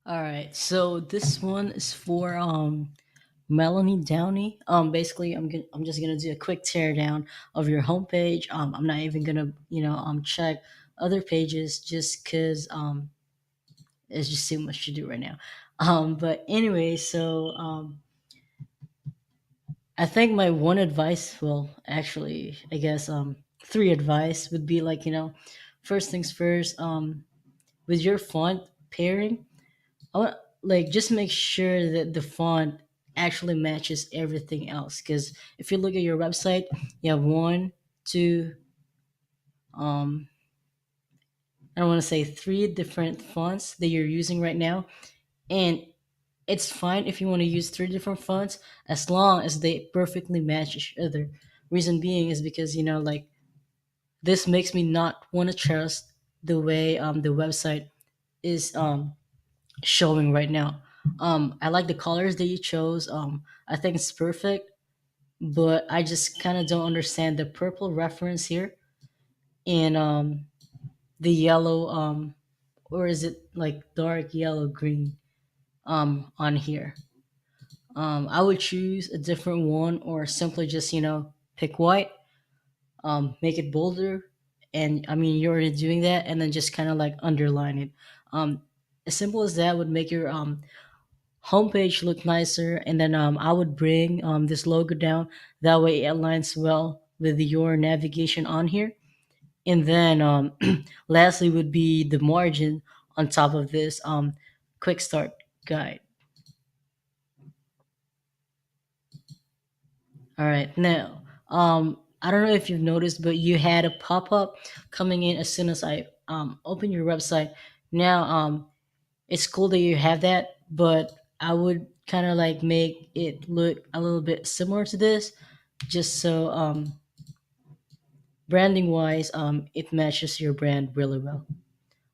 All right, so this one is for Melanie Downey. Basically, I'm just gonna do a quick teardown of your homepage. I'm not even gonna check other pages just cause it's just too much to do right now. But anyway, so I think my one advice, well, actually, I guess three advice would be like first things first. With your font pairing, I want like just make sure that the font actually matches everything else. Because if you look at your website, you have one, two, um, I don't want to say three different fonts that you're using right now, and it's fine if you want to use three different fonts as long as they perfectly match each other. Reason being is because like this makes me not want to trust the way the website is showing right now. I like the colors that you chose. I think it's perfect, but I just kind of don't understand the purple reference here and the yellow, or is it like dark yellow green on here. I would choose a different one or simply just pick white, make it bolder, and I mean you're already doing that, and then just kind of like underline it. Um, as simple as that would make your homepage look nicer, and then I would bring this logo down. That way it aligns well with your navigation on here. And then lastly would be the margin on top of this quick start guide. All right, now I don't know if you've noticed, but you had a pop-up coming in as soon as I open your website. Now it's cool that you have that, but I would kind of like make it look a little bit similar to this, just so branding wise, it matches your brand really well.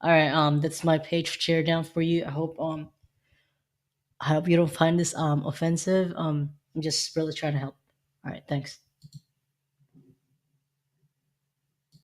All right, that's my page share down for you. I hope you don't find this offensive. I'm just really trying to help. All right, thanks.